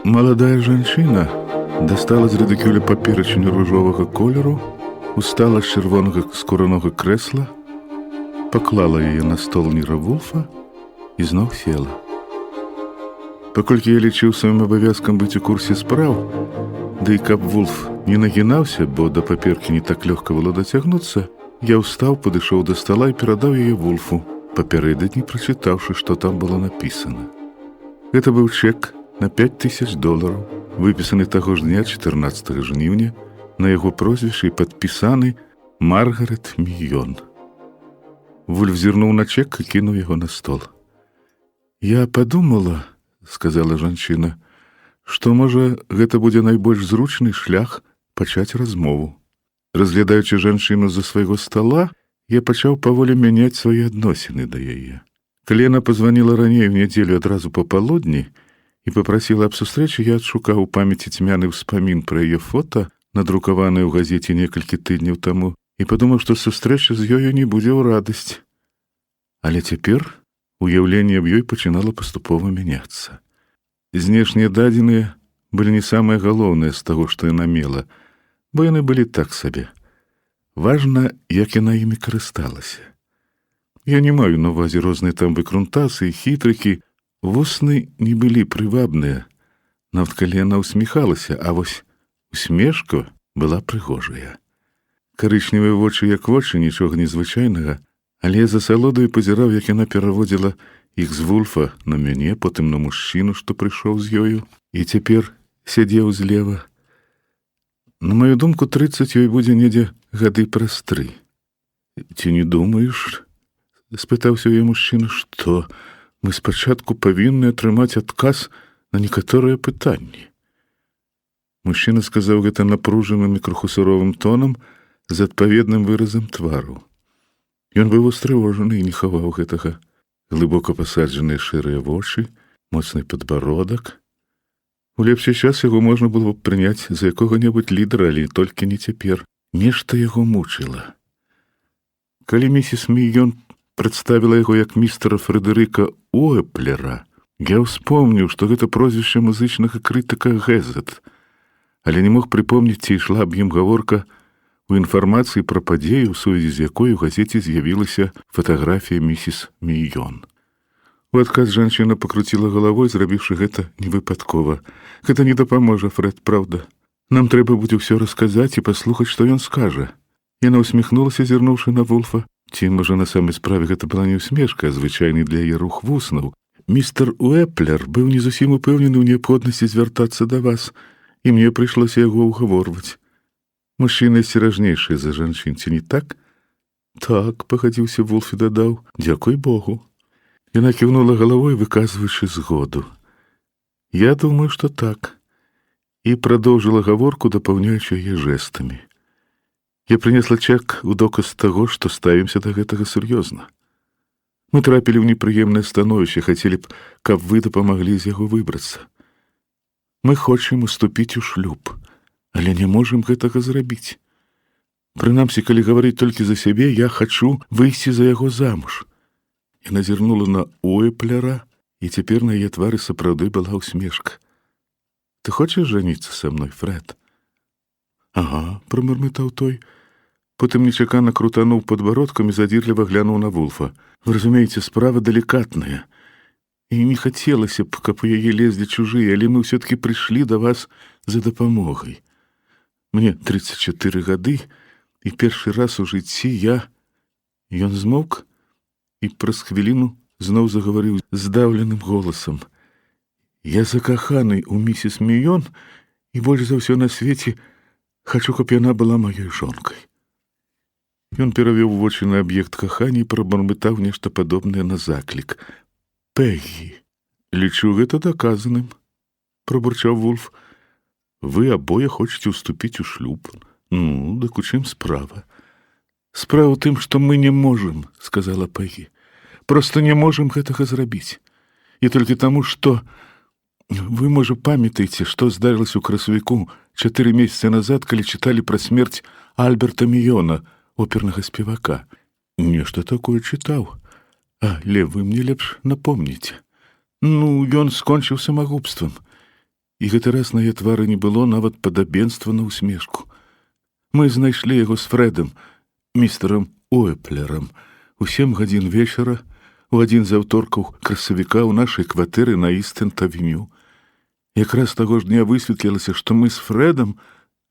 Маладая жанчына дастала з рыдыкюля паперачыню ружовага колеру, устала з чырвонага скуранога крэсла, паклала яе на стол Ніра Вулфа і зноў села. Паколькі я лічыў сваім абавязкам быць у курсе спраў, ды і каб Вулф не нагінаўся, бо да паперкі не так лёгка было дацягнуцца, я ўстаў, падышоў да стала і перадаў яе Вулфу, папярэдадні прачытаўшы, што там было напісана. Гэта быў чэк на $5000, выпісаны таго ж дня 14 жніўня, на яго прозвішча і падпісаны Маргарет Мільён. Вульф зірнуў на чэк і кінуў яго на стол. «Я падумала, — сказала жанчына, — што, можа, гэта будзе найбольш зручны шлях пачаць размову. Разглядаючы жанчыну з-за свайго стала, я пачаў паволі мяняць свае адносіны да яе. Калі яна пазваніла раней у нядзелю адразу папалудні і папрасіла аб сустрэчы, я адшукаў у памяці цьмяны ўспамін пра яе фота, надрукаванае ў газеце некалькі тыдняў таму, і падумаў, што сустрэча з ёю не будзе ў радасць. Але цяпер уяўленне аб ёй пачынала паступова мяняцца. Знешнія дадзеныя былі не самае галоўнае з таго, што яна мела, бо яны былі так сабе. Важна, як яна імі карысталася. Я не маю на ўвазе розныя там выкрунтасы і хітрыкі. Вусны не былі прывабныя, нават калі яна усміхалася, а вось усмешка была прыгожая. Карычневыя вочы як вочы, нічога незвычайнага, але я з асалодаю пазіраў, як яна пераводзіла іх з Вулфа на мяне, потым на мужчыну, што прыйшоў з ёю, і цяпер сядзеў злева. На маю думку, 30 ёй будзе недзе гады праз 3. «Ці не думаеш, — спытаўся яе мужчына, — што мы спачатку павінны атрымаць адказ на некаторыя пытанні?» Мужчына сказаў гэта напружаным і крыху суровым тонам з адпаведным выразам твару. Ён быў устрывожаны і не хаваў гэтага. Глыбока пасаджаныя шэрыя вочы, моцны падбародак. У лепшы час яго можна было б прыняць за якога-небудзь лідара, але толькі не цяпер. Нешта яго мучыла. Калі місіс Мільён прадставіла яго як містера Фрэдэрыка Уэплера, я ўспомніў, што гэта прозвішча музычнага крытыка «Гэзет», але не мог прыпомніць, ці ішла аб ім гаворка у інфармацыі пра падзею, у сувязі з якой у газеце з'явілася фатаграфія місіс Мільён. У адказ жанчына пакруціла галавой, зрабіўшы гэта невыпадкова. «Гэта не дапаможа, Фрэд, праўда. Нам трэба будзе ўсё расказаць і паслухаць, што ён скажа». Яна усміхнулася, зірнуўшы на Вулфа. Ці, можа, на самай справе гэта была не ўсмешка, а звычайны для яе рух вуснаў. «Містер Уэплер быў не зусім упэўнены ў неабходнасці звяртацца да вас, і мне прыйшлося яго ўгаворваць. Мужчыны асцеражнейшыя за жанчын, ці не так?» «Так», — пагадзіўся Вулф і дадаў, «дзякуй Богу». Яна кіўнула галавой, выказваючы згоду. «Я думаю, што так», і прадоўжыла гаворку, дапаўняючы яе жэстамі. Я прынесла чэк у доказ таго, што ставімся да гэтага сур'ёзна. Мы трапілі ў непрыемнае становішча, хацелі б, каб вы дапамаглі з яго выбрацца. Мы хочам уступіць у шлюб, але не можам гэтага зрабіць. Прынамсі, калі гаварыць толькі за сябе, я хачу выйсці за яго замуж». Яна зірнула на Уэплера, і цяпер на яе твары сапраўды была ўсмешка. «Ты хочаш жаніцца са мной, Фрэд?» «Ага», — прамармытаў той. Потым нечакана крутануў падбародкам і задзірліва глянуў на Вулфа. «Вы разумееце, справа далікатная. І не хацелася б, каб у яе лезлі чужыя, але мы ўсё-ткі прыйшлі да вас за дапамогай. Мне 34 гады, і першы раз у жыцці я...» Ён змоўк і праз хвіліну зноў загаварыў здаўленым голасам. «Я закаханы ў місіс Мільён, і больш за ўсё на свеце хачу, каб яна была маёй жонкай». Ён перавёў вочы на аб'ект кахання і прабармытаў нешта падобнае на заклік. «Пеггі, лічу гэта даказаным», — прабурчаў Вулф. Вы абое хочаце ўступіць у шлюб. Ну, дык у чым справа? Справа ў тым, што мы не можам, сказала Пегі. Просто не можам гэтага зрабіць. І толькі таму, што вы, можа, памятаеце, што здарылася ў красавіку 4 месяцы назад, калі чыталі пра смерць Альберта Міёна, опернага спевака. Нешта такое чытаў. Але вы мне лепш напомніце. Ну, ён скончыў самагубствам. І гэты раз на яе твары не было нават падабенства на ўсмешку. Мы знайшлі яго з Фрэдам, містерам Уэплерам, у 7 гадзін вечара, у адзін з аўторкаў красавіка ў нашай кватэры на Істэнт-авеню. Якраз таго ж дня высветлілася, што мы з Фрэдам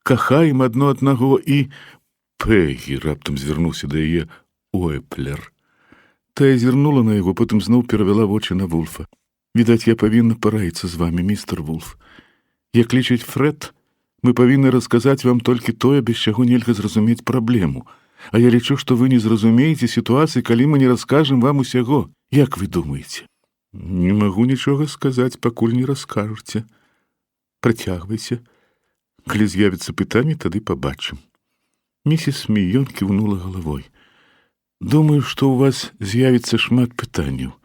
кахаем адно аднаго і... Пегі раптам звярнуўся да яе Уэплер. Тая зірнула на яго, потым зноў перавяла вочы на Вулфа. Відаць, я павінна параіцца з вамі, містер Вулф. Як лічыць Фрэд, мы павінны расказаць вам толькі тое, без чаго нельга зразумець праблему. А я лічу, што вы не зразумееце сітуацыі, калі мы не раскажам вам усяго. Як вы думаеце? Не магу нічога сказаць, пакуль не раскажаце. Працягвайце. Калі з'явіцца пытанне, тады пабачым. Місіс Міён кіўнула галавой. Думаю, што ў вас з'явіцца шмат пытанняў.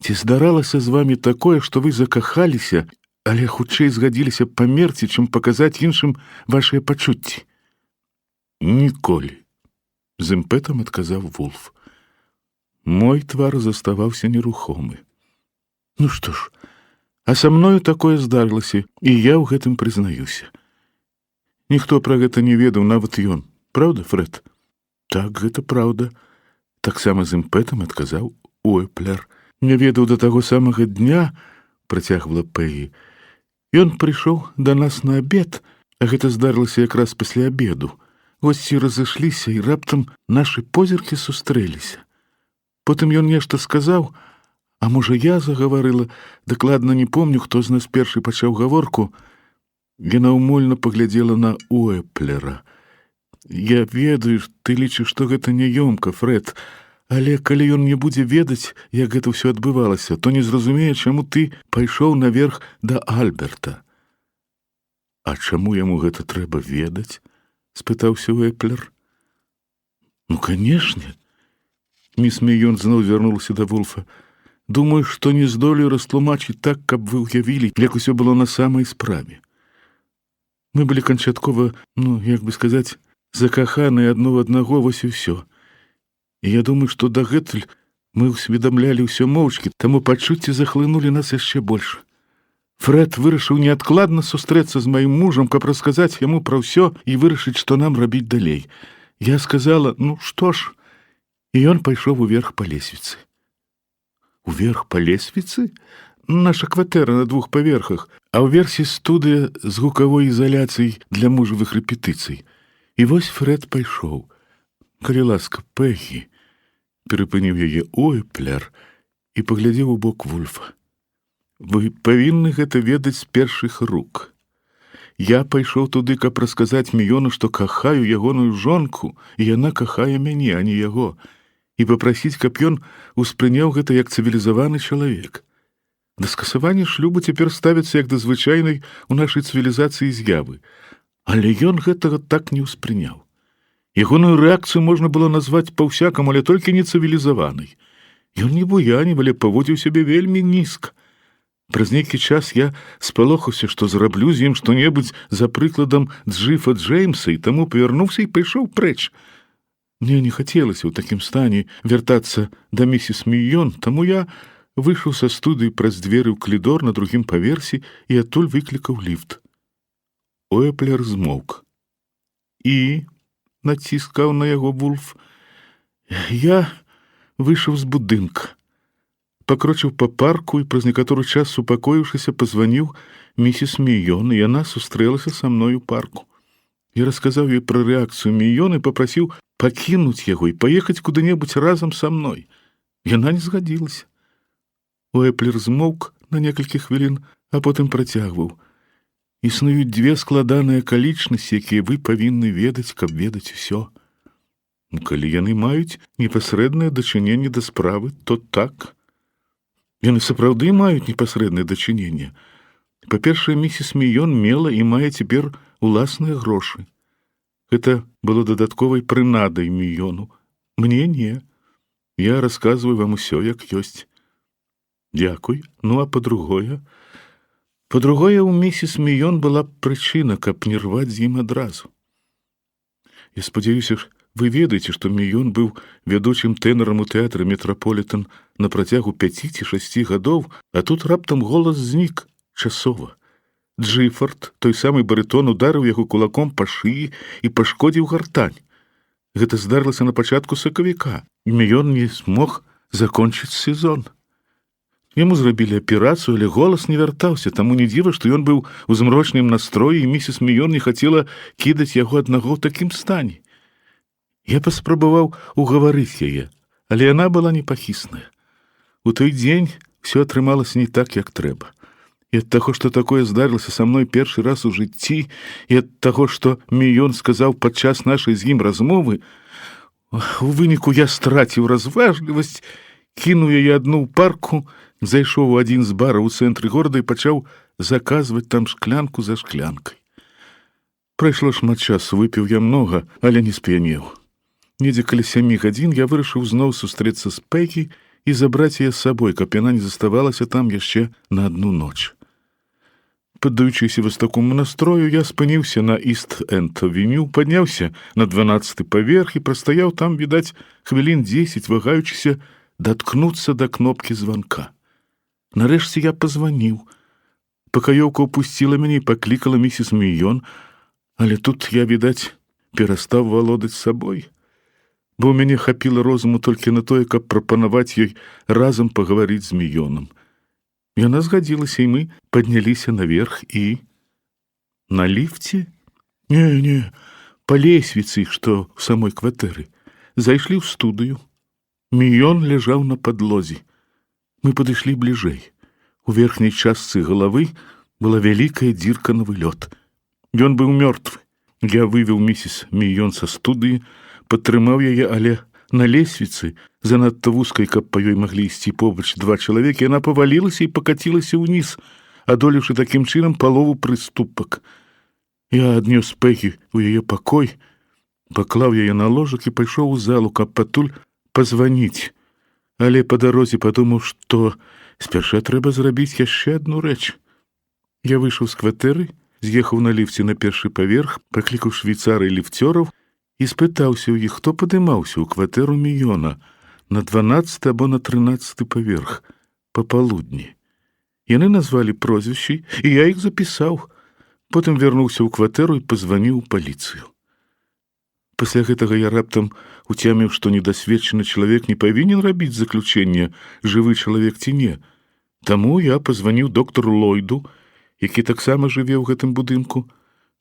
Ці здаралася з вамі такое, што вы закахаліся, але хутчэй згадзіліся памерці, чым паказаць іншым вашыя пачуцці? Ніколі, з імпэтам адказаў Вулф. Мой твар заставаўся нерухомы. Ну што ж, а са мною такое здарылася, і я ў гэтым прызнаюся. Ніхто пра гэта не ведаў, нават ён. Праўда, Фрэд? Так, гэта праўда. Таксама з імпэтам адказаў Уэплер. Не ведаў да таго самага дня, працягвала Пегі. Ён прыйшоў да нас на абед, а гэта здарылася якраз пасля абеду. Госці разышліся, і раптам нашы позіркі сустрэліся. Потым ён нешта сказаў, а можа я загаварыла, дакладна не помню, хто з нас першы пачаў гаворку. Яна ўмольна паглядзела на Уэплера. Я ведаю, ты лічыш, што гэта няёмка, Фрэд, але калі ён не будзе ведаць, як гэта ўсё адбывалася, то не зразумее, чаму ты пайшоў наверх да Альберта. А чаму яму гэта трэба ведаць? Спытаўся Уэплер. Ну, канешне. Міс Міён зноў вярнулася да Вулфа. Думаю, што не здолею растлумачыць так, каб вы ўявілі, як усё было на самай справе. Мы былі канчаткова, як бы сказаць, закаханыя адно ў аднаго, вось і ўсё. І я думаю, што дагэтуль мы ўсведамлялі ўсё моўчкі, таму пачуцці захлынулі нас яшчэ больш. Фрэд вырашыў неадкладна сустрэцца з маім мужам, каб расказаць яму пра ўсё і вырашыць, што нам рабіць далей. Я сказала, што ж, і ён пайшоў уверх па лесвіцы. Уверх па лесвіцы? Наша кватэра на 2 паверхах, а ўверсе студыя з гукавой ізаляцыяй для мужавых рэпетыцый. І вось Фрэд пайшоў. Калі ласка, Пегі, перапыніў яе Уэплер і паглядзеў у бок Вулфа. Вы павінны гэта ведаць з першых рук. Я пайшоў туды, каб расказаць Міёну, што кахаю ягоную жонку, і яна кахае мяне, а не яго, і папрасіць, каб ён успрыняў гэта як цывілізаваны чалавек. Да скасавання шлюбу цяпер ставіцца як да звычайнай у нашай цывілізацыі з'явы. Але ён гэтага так не ўспрыняў. Ягоную рэакцыю можна было назваць па-ўсякаму, але толькі не цывілізаванай. Ён не буянів, але паводзіў сябе вельмі нізка. Праз нейкі час я спалохаўся, што зраблю з ім што-небудзь за прыкладам Джыфа Джеймса, і таму павярнуўся і пайшоў прэч. Мне не хацелася ў такім стане вяртацца да місіс Міён, таму я выйшаў са студыі праз дзверы ў калідор на 2 паверсе і адтуль выклікаў ліфт. Уэплер змоўк. І... націскаў на яго Вулф. Я выйшаў з будынка, пакрочыў па парку і праз некаторы час, супакоіўшыся, пазваніў місіс Міён, і яна сустрэлася са мной у парку. Я расказаў ёй пра рэакцыю Міён і папрасіў пакінуць яго і паехаць куды-небудзь разам са мной. Яна не згадзілася. Уэплер змоўк на некалькі хвілін, а потым працягваў. Існуюць 2 складаныя акалічнасці, якія вы павінны ведаць, каб ведаць усё. Калі яны маюць непасрэднае дачыненне да справы, то так. Яны сапраўды маюць непасрэднае дачыненне. Па-першае, місіс Міён мела і мае цяпер уласныя грошы. Гэта было дадатковай прынадай Міёну. Мне не. Я расказваю вам усё, як ёсць. Дзякуй. Ну, а па-другое? Па-другое, у місіс Міён была прычына, каб не рваць з ім адразу. Я спадзяюся, вы ведаеце, што Міён быў вядучым тэнарам у тэатры «Метраполітэн» на працягу 5 ці 6 гадоў, а тут раптам голас знік часова. Джыфард, той самы барытон, ударыў яго кулаком па шыі і пашкодзіў гартань. Гэта здарылася на пачатку сакавіка, і Міён не змог закончыць сезон. Яму зрабілі аперацыю, але голас не вяртаўся, таму не дзіва, што ён быў у змрочным настроі, і місіс Міён не хацела кідаць яго аднаго ў такім стане. Я паспрабаваў угаварыць яе, але яна была непахісная. У той дзень ўсё атрымалася не так, як трэба. І ад таго, што такое здарылася са мной першы раз у жыцці, і ад таго, што Міён сказаў падчас нашай з ім размовы, у выніку я страціў разважлівасць, кінуў яе адну ў парку, зайшоў у адзін з бараў у цэнтры горада і пачаў заказваць там шклянку за шклянкай. Прайшло шмат часу, выпіў я многа, але не сп'янеў. Недзе каля 7 гадзін я вырашыў зноў сустрэцца з Пегі і забраць яе з сабой, каб яна не заставалася там яшчэ на адну ноч. Паддаючыся востакому настрою, я спыніўся на Іст-Энд-авеню, падняўся на 12-й паверх і прастаяў там, відаць, хвілін 10, вагаючыся даткнуцца да кнопкі званка. Нарэшце я пазваніў. Пакаёўка ўпусціла мяне і паклікала місіс Міён, але тут я, відаць, перастаў валодаць сабой, бо ў мяне хапіла розуму толькі на тое, каб прапанаваць ёй разам пагаварыць з Міёнам. Яна згадзілася, і мы падняліся наверх і... На ліфце? Не, па лесвіцы, што ў самой кватэры. Зайшлі ў студыю. Міён ляжаў на падлозе. Мы падышлі бліжэй. У верхняй частцы галавы была вялікая дзірка на вылёт. Ён быў мёртвы. Я вывеў місіс Міён са студыі, падтрымаў яе, але на лесвіцы, занадта вузкай, каб па ёй маглі ісці побач 2 чалавекі, яна павалілася і пакацілася ўніз, адолеўшы такім чынам палову прыступак. Я аднёс Пегі ў яе пакой, паклаў яе на ложак і пайшоў у залу, каб патуль пазваніць. Але па дарозе падумаў, што спярша трэба зрабіць яшчэ адну рэч. Я выйшаў з кватэры, з'ехаў на ліфце на першы паверх, паклікаў швейцара і ліфцёраў і спытаўся ў іх, хто падымаўся ў кватэру Міёна на 12 або на 13 паверх папалудні. Яны назвалі прозвішчы, і я іх запісаў. Потым вярнуўся ў кватэру і пазваніў у паліцыю. Пасля гэтага я раптам уцяміў, што недасведчаны чалавек не павінен рабіць заключэнне, жывы чалавек ці не. Таму я пазваніў доктару Ллойду, які таксама жыве ў гэтым будынку.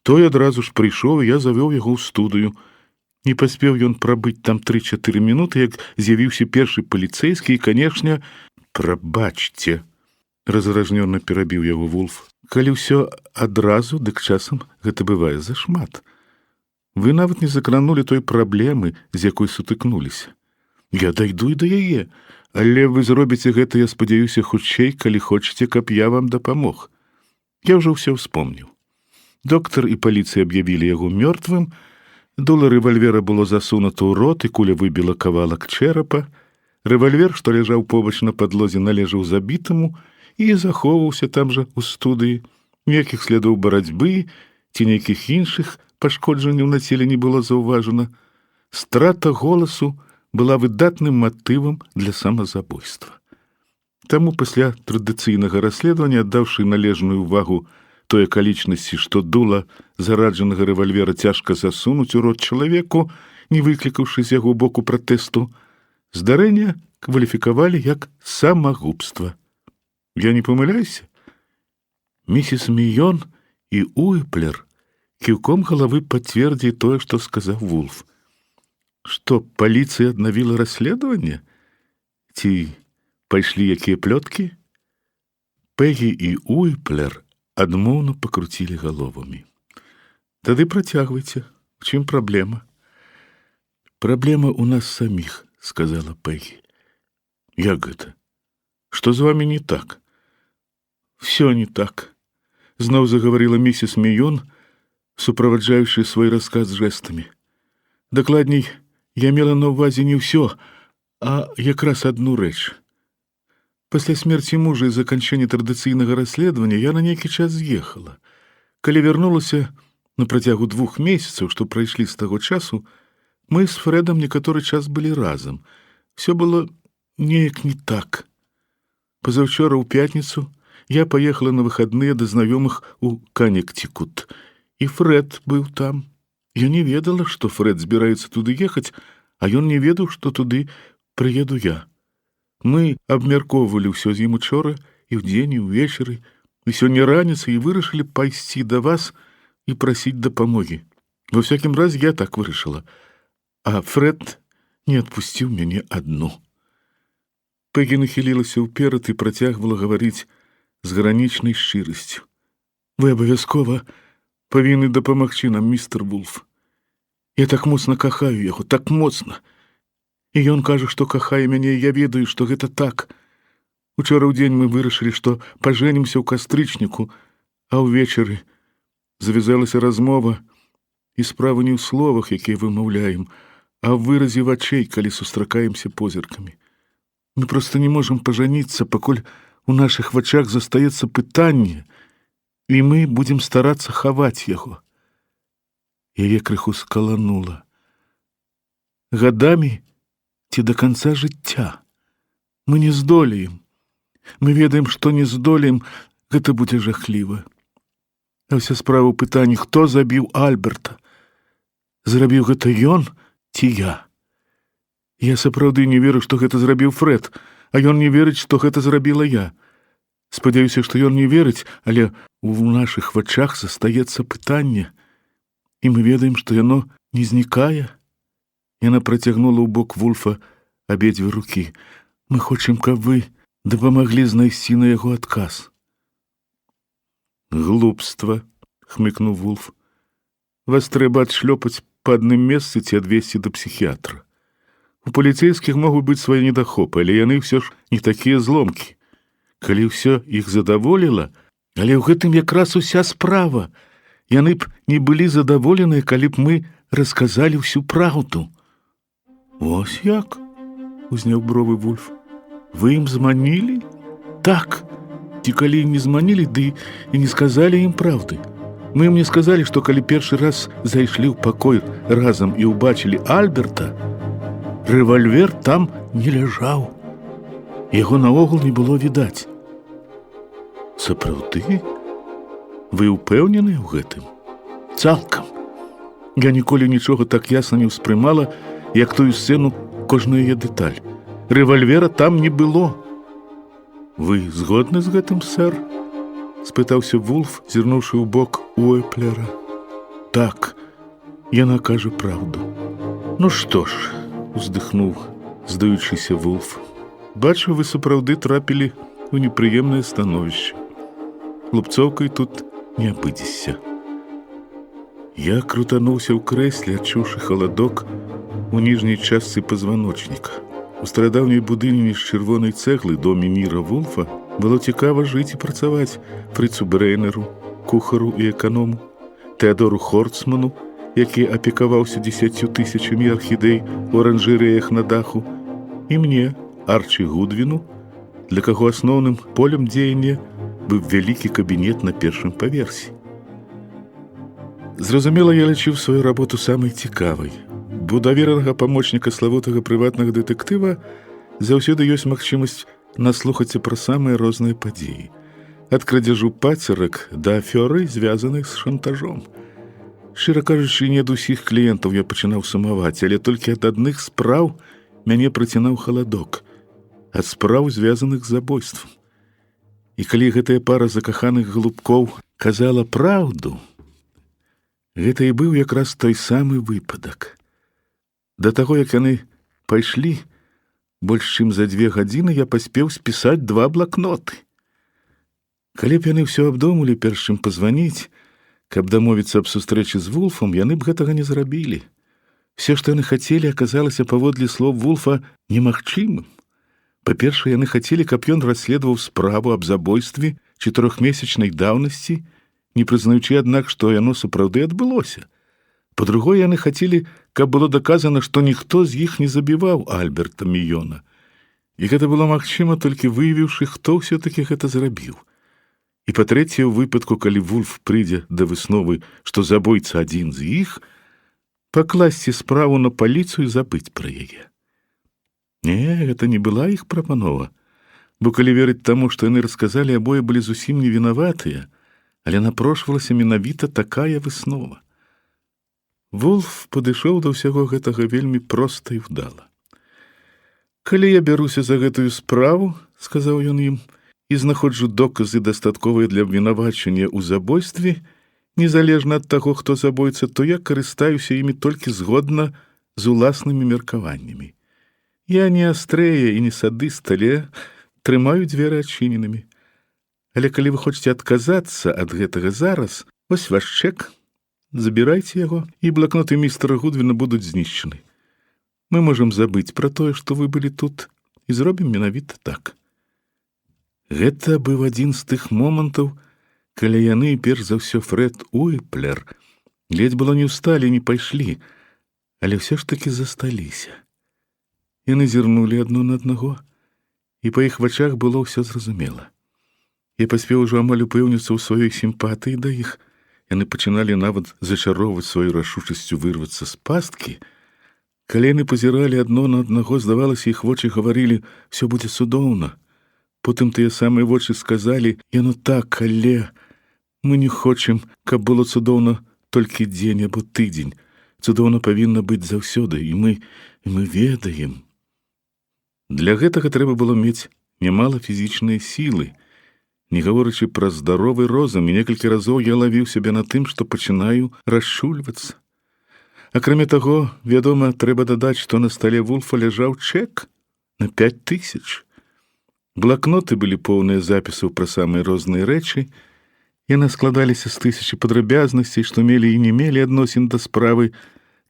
Той адразу ж прыйшоў, і я завёў яго ў студыю. Не паспеў ён прабыць там 3-4 минуты, як з'явіўся першы паліцэйскі і, канешне, прабачце, разражнёна перабіў яго Вулф. Калі ўсё адразу, дык часам гэта бывае зашмат. Вы нават не закранулі той праблемы, з якой сутыкнуліся. Я дайду і да яе, але вы зробіце гэта, я спадзяюся, хутчэй, калі хочаце, каб я вам дапамог. Я ўжо ўсё ўспомніў. Доктар і паліцыя аб'явілі яго мёртвым, дуло рэвальвера было засунуто ў рот, і куля выбіла кавалак чэрапа. Рэвальвер, што ляжаў побач на падлозе, належаў забітаму і захоўваўся там жа ў студыі. Ніякіх слядоў барацьбы ці нейкіх іншых пашкоджанняў на целе не было заўважана. Страта голасу была выдатным матывам для самазабойства. Таму пасля традыцыйнага расследавання, аддаўшы належную ўвагу той акалічнасці, што дула зараджанага рэвальвера цяжка засунуць у рот чалавеку, не выклікаўшы з яго боку пратэсту, здарэнне кваліфікавалі як самагубства. Я не памыляюся? Місіс Міён і Уіплер кіўком галавы пацвердзілі тое, што сказаў Вулф. Што, паліцыя аднавіла расследаванне? Ці пайшлі якія плёткі? Пегі і Уіплер адмоўна пакруцілі галовамі. Тады працягвайце. У чым праблема? Праблема ў нас саміх, сказала Пегі. Як гэта? Што з вамі не так? Всё не так. Зноў загаварыла місіс Міён, суправаджаючы свой расказ жэстамі. Дакладней, я мела на ўвазе не ўсё, а якраз адну рэч. Пасля смерці мужа і заканчэння традыцыйнага расследавання я на нейкі час з'ехала. Калі вярнулася на працягу 2 месяцаў, што прайшлі з таго часу, мы з Фрэдам некаторы час былі разам. Всё было неяк не так. Пазаўчора ў пятніцу я паехала на выхадныя да знаёмых у Канектикут, і Фрэд быў там. Я не ведала, што Фрэд збіраецца туды ехаць, а ён не ведаў, што туды прыеду я. Мы абмяркоўвалі ўсё з ім учора, і ўдзень, і ўвечары, і сёння раніцай і вырашылі пайсці да вас і прасіць дапамогі. Во всякім разе я так вырашыла, а Фрэд не адпусціў мяне адну. Пегі нахілілася ўперад і працягвала гаварыць з гранічнай шчырасцю. Вы абавязкова павінны дапамагчы нам, містер Вулф. Я так моцна кахаю яго, так моцна. І ён кажа, што кахае мяне, і я ведаю, што гэта так. Учора ўдзень мы вырашылі, што пажэнімся ў кастрычніку, а ўвечары завязалася размова, і справа не ў словах, якія вымаўляем, а ў выразе вачэй, калі сустракаемся позіркамі. Мы проста не можам пажаніцца, пакуль у нашых вачах застаецца пытанне, і мы будзем старацца хаваць яго. Яе крыху скаланула. Гадамі ці да канца жыцця. Мы не здолеем. Мы ведаем, што не здолеем, гэта будзе жахліва. А ўся справа ў пытанні, хто забіў Альберта? Зрабіў гэта ён ці я? Я сапраўды не веру, што гэта зрабіў Фрэд, а ён не верыць, што гэта зрабіла я. Спадзяюся, што ён не верыць, але ў нашых вачах застаецца пытанне, і мы ведаем, што яно не знікае. Яна працягнула ў бок Вулфа абедзве рукі. Мы хочам, каб вы дапамаглі знайсці на яго адказ. Глупства, хмыкнуў Вулф. Вас трэба адшлёпаць па адным месцы ці адвесці да псіхіятра. У паліцейскіх могуць быць свае недахопы, але яны ўсё ж не такія зломкі. Калі ўсё іх задаволіла, але ў гэтым якраз уся справа. Яны б не былі задаволеныя, калі б мы расказалі ўсю праўду. Вось як? Узняў бровы Вулф. Вы ім зманілі? Так. Ці калі не зманілі, ды і не сказалі ім праўды. Мы ім не сказалі, што калі першы раз зайшлі ў пакой разам і ўбачылі Альберта, рэвальвер там не ляжаў. Яго наогул не было відаць. Сапраўды? Вы ўпэўненыя ў гэтым? Цалкам. Я ніколі нічога так ясна не ўспрымала, як тую сцэну, кожную яе дэталь. Рэвальвера там не было. Вы згодны з гэтым, сэр? Спытаўся Вулф, зірнуўшы ў бок Уэплера. Так, яна кажа праўду. Ну што ж, уздыхнуў, здаючыся Вулф. Бачу, вы сапраўды трапілі ў непрыемнае становішча. Лупцоўкай тут не абыдзешся. Я крутануўся ў крэсле, адчуўшы халадок у ніжняй частцы пазваночніка. У старадаўняй будыніне з чырвонай цэглы доме Міра Вулфа было цікава жыць і працаваць Фрыцу Брэйнеру, кухару і эканому, Тэадору Хорцману, які апекаваўся 10 000 архідэй у аранжэрэях на даху, і мне, Арчі Гудвіну, для каго асноўным полем дзеяння быў вялікі кабінет на першым паверсе. Зразумела, я лічыў сваю работу самай цікавай. У даверанага памочніка славутага прыватнага дэтэктыва заўсёды ёсць магчымасць наслухацца пра самыя розныя падзеі. Ад крадзяжу пацерак да афёры, звязаных з шантажом. Шчыра кажучы, не ад усіх кліентаў я пачынаў сумаваць, але толькі ад адных спраў мяне прыцінаў халадок. Ад спраў, звязаных з забойствам. І калі гэтая пара закаханых глупкоў казала праўду, гэта і быў якраз той самы выпадак. Да таго, як яны пайшлі, больш чым за 2 гадзіны я паспеў спісаць 2 блакноты. Калі б яны ўсё абдумалі, перш чым пазваніць, каб дамовіцца аб сустрэчы з Вулфам, яны б гэтага не зрабілі. Все, што яны хацелі, аказалася паводле слоў Вулфа немагчымым. Па-першае, яны хацелі, каб ён расследаваў справу аб забойстве 4-месячнай даўнасці не прызнаючы, аднак, што яно сапраўды адбылося. Па-другое, яны хацелі, каб было даказана, што ніхто з іх не забіваў Альберта Міёна. І гэта было магчыма, толькі выявіўшы, хто ўсё-такі гэта зрабіў. І па-трэцяе, у выпадку, калі Вульф прыйдзе да высновы, што забойца адзін з іх, пакласці справу на паліцыю і забыць пра яе. Не, гэта не была іх прапанова, бо калі верыць таму, што яны расказалі, абое былі зусім не вінаватыя, але напрошвалася менавіта такая выснова. Вульф падышоў да ўсяго гэтага вельмі проста і вдала. «Калі я бяруся за гэтую справу, — сказаў ён ім, — і знаходжу доказы дастатковыя для абвінавачання ў забойстве, незалежна ад таго, хто забойца, то я карыстаюся імі толькі згодна з уласнымі меркаваннямі. Я не астрэя і не садыст, але трымаю дзверы адчыненымі. Але калі вы хочаце адказацца ад гэтага зараз, вось ваш чэк, забірайце яго, і блакноты містера Гудвіна будуць знішчаны. Мы можам забыць пра тое, што вы былі тут, і зробім менавіта так». Гэта быў адзін з тых момантаў, калі яны, перш за ўсё Фрэд Уіплер, ледзь было не ўсталі, не пайшлі, але ўсё ж такі засталіся. Яны зірнулі адно на аднаго, і па іх вачах было ўсё зразумела. Я паспеў ужо амаль упэўніцца ў сваёй сімпатыі да іх. Яны пачыналі нават зачароўваць сваю рашучасцю вырвацца з пасткі. Калі яны пазіралі адно на аднаго, здавалася, іх вочы гаварылі: «Всё будзе цудоўна». Потым тыя самыя вочы сказалі: «Яно так, але мы не хочам, каб было цудоўна толькі дзень або тыдзень. Цудоўна павінна быць заўсёды, і мы ведаем». Для гэтага трэба было мець нямала фізічнай сілы. Не гаворачы пра здаровы розум, і некалькі разоў я лавіў сябе на тым, што пачынаю расчульвацца. Акрамя таго, вядома, трэба дадаць, што на стале Вульфа ляжаў чэк на 5000. Блакноты былі поўныя запісаў пра самыя розныя рэчы. Яны складаліся з 1000 падрабязнасцей, што мелі і не мелі адносін да справы,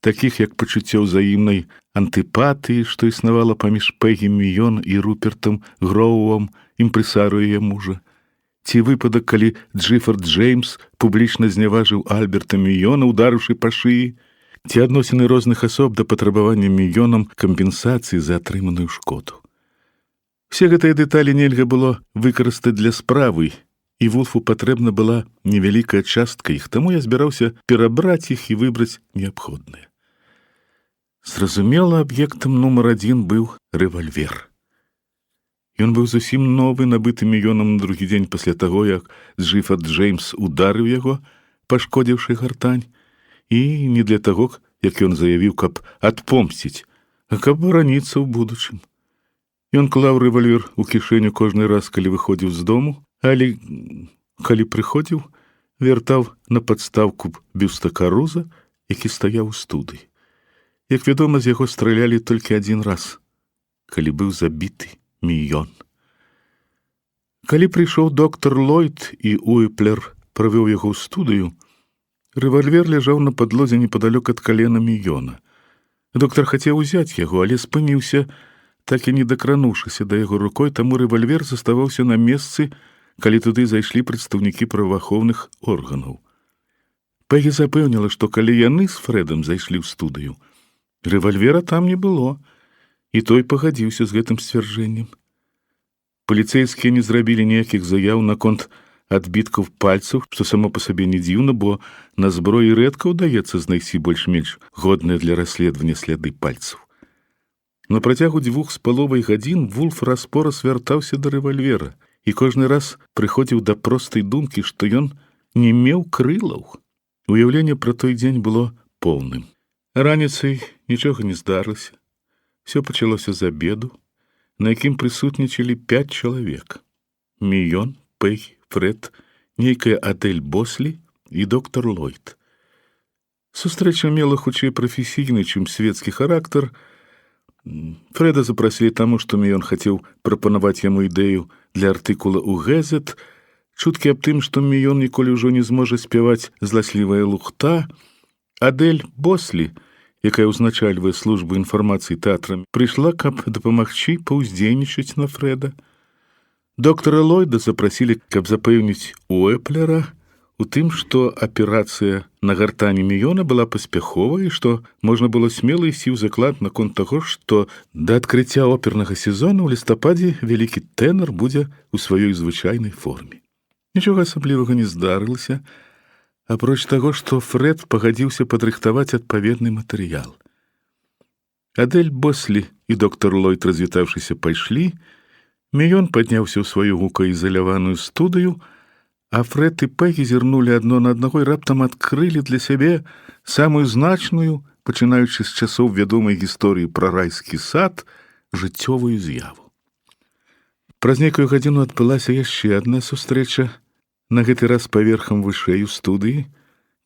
такіх як пачуццё ўзаемнай антыпатыі, што існавала паміж Пегі Міён і Рупертам Гроувам, імпрэсару яе мужа. Ці выпадак, калі Джиффорд Джеймс публічна зняважыў Альберта Міёна, ударыўшы па шыі, ці адносіны розных асоб да патрабавання Міёнам кампенсацыі за атрыманую шкоду. Все гэтыя дэталі нельга было выкарыстаць для справы, і Вульфу патрэбна была невялікая частка іх, таму я збіраўся перабраць іх і выбраць неабходнае. Зразумела, аб'ектам нумар 1 быў рэвальвер. Ён быў зусім новы, набыты Міёнам на другі дзень пасля таго, як Джиффорд Джеймс ударыў яго, пашкодзіўшы гартань, і не для таго, як ён заявіў, каб адпомсціць, а каб бараніцца ў будучым. Ён клаў рэвальвер у кішэню кожны раз, калі выходзіў з дому, але калі прыходзіў, вяртаў на падстаўку бюста Каруза, які стаяў у студыі. Як вядома, з яго стралялі толькі адзін раз, калі быў забіты Міён. Калі прыйшоў доктар Ллойд і Уіплер правёў яго ў студыю, рэвальвер ляжаў на падлозе непадалёк ад калена Міёна. Доктар хацеў узяць яго, але спыніўся, так і не дакрануўшыся да яго рукой, таму рэвальвер заставаўся на месцы, калі туды зайшлі прадстаўнікі праваахоўных органаў. Пегі запэўніла, што калі яны з Фрэдам зайшлі ў студыю, рэвальвера там не было, і той пагадзіўся з гэтым сцвярджэннем. Паліцэйскія не зрабілі ніякіх заяў наконт адбіткаў пальцаў, што само па сабе не дзіўна, бо на зброі рэдка ўдаецца знайсці больш-менш годныя для расследавання сляды пальцаў. На працягу 2,5 гадзін Вульф раз-пораз вяртаўся да рэвальвера і кожны раз прыходзіў да простай думкі, што ён не меў крылаў. Уяўленне пра той дзень было поўным. Раніцай нічога не здарылася. Всё пачалося з абеду, на якім прысутнічалі 5 чалавек. Міён, Пегі, Фрэд, нейкая Адель Бослі і доктар Ллойд. Сустрэча мела хутчэй прафесійны, чым светскі характар. Фрэда запрасілі таму, што Міён хацеў прапанаваць яму ідэю для артыкула ў «Гэзет», чуткі аб тым, што Міён ніколі ўжо не зможа спяваць «Зласлівая лухта». Адель Бослі, якая ўзначальвае службу інфармацыі тэатрам, прыйшла, каб дапамагчы паўздзейнічаць на Фрэда. Доктара Ллойда запрасілі, каб запэўніць Уіплера у тым, што аперацыя на гартані міёна была паспяховай, што можна было смела ісці ў заклад наконт таго, што да адкрыцця опернага сезону ў лістападзе вялікі тэнар будзе ў сваёй звычайнай форме. Нічога асаблівага не здарылася, апроч таго, што Фрэд пагадзіўся падрыхтаваць адпаведны матэрыял. Адэль Бослі і доктар Ллойд, развітаўшыся, пайшлі, міён падняўся ў сваю гукаізаляваную студыю, а Фрэд і Пегі зірнулі адно на аднаго і раптам адкрылі для сябе самую значную, пачынаючы з часоў вядомай гісторыі пра райскі сад, жыццёвую з'яву. Праз нейкую гадзіну адбылася яшчэ адна сустрэча, на гэты раз паверхам вышэй у студыі,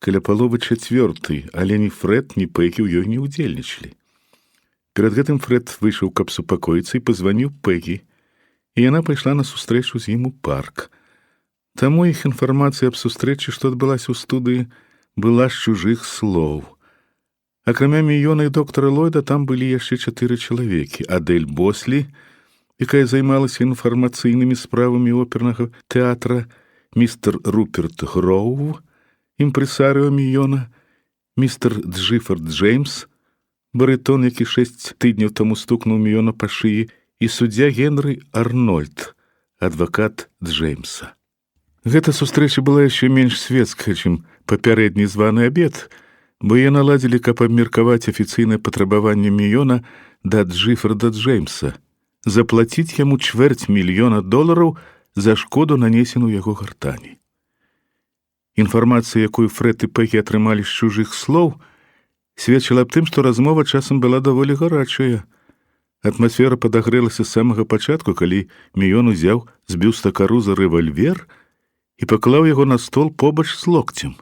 каля паловы 4, але ні Фрэд, ні Пегі ў ёй не ўдзельнічалі. Перад гэтым Фрэд выйшаў, каб супакоіцца, і пазваніў Пегі, і яна пайшла на сустрэчу з ім у парк. Таму іх інфармацыя аб сустрэчы, што адбылася ў студыі, была з чужых слоў. Акрамя міёна і доктара Ллойда там былі яшчэ 4 чалавекі. Адэль Бослі, якая займалася інфармацыйнымі справамі опернага тэатра, містер Руперт Гроув, імпрэсарыо міёна, містер Джиффорд Джеймс, барытон, які 6 тыдняў таму стукнуў міёна па шыі, і суддзя Генры Арнольд, адвакат Джеймса. Гэта сустрэча была яшчэ менш светская, чым папярэдні званы абед, бо яе наладзілі, каб абмеркаваць афіцыйнае патрабаванне міёна да Джиффорда Джеймса, заплаціць яму $250,000 за шкоду, нанесеную яго гартані. Інфармацыя, якую Фрэд і Пегі атрымалі з чужых слоў, сведчыла аб тым, што размова часам была даволі гарачая. Атмасфера падагрэлася з самага пачатку, калі міён узяў з бюста Каруза рэвальвер і паклаў яго на стол побач з локцем.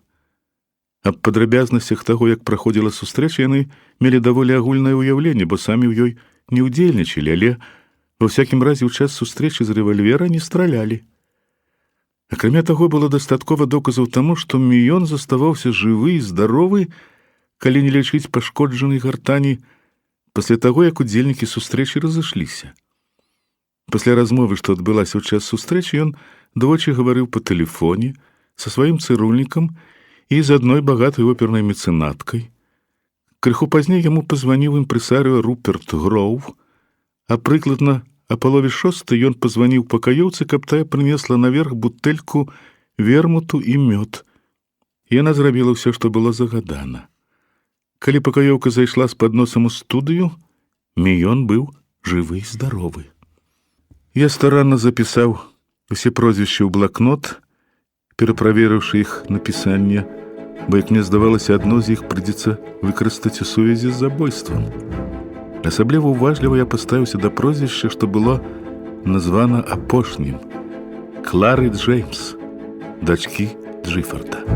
Аб падрабязнасцях таго, як праходзіла сустрэча, яны мелі даволі агульнае ўяўленне, бо самі ў ёй не ўдзельнічалі, але, ва ўсякім разе, ў час сустрэчы з рэвальвера не стралялі. Акрамя таго, было дастаткова доказаў таму, што міён заставаўся жывы і здаровы, калі не лічыць пашкоджанай гартані, пасля таго, як удзельнікі сустрэчы разышліся. Пасля размовы, што адбылася ў час сустрэчы, ён двойчы гаварыў па тэлефоне са сваім цырульнікам і з адной багатай опернай мецэнаткай. Крыху пазней яму пазваніў імпрэсарыо Руперт Гроув, а прыкладна а палове 6 ён пазваніў пакаёўцы, каб тая прынесла наверх бутэльку вермуту і мёд. Яна зрабіла ўсё, што было загадана. Калі пакаёўка зайшла з падносам у студыю, міён быў жывы і здаровы. Я старанна запісаў усе прозвішчы ў блакнот, пераправерыўшы іх напісанне, бо, як мне здавалася, адно з іх прыйдзецца выкарыстаць у сувязі з забойствам. Асабліва уважліва я паставіўся да прозвішча, што было названа апошнім — Клары Джеймс, дачкі Джиффорда.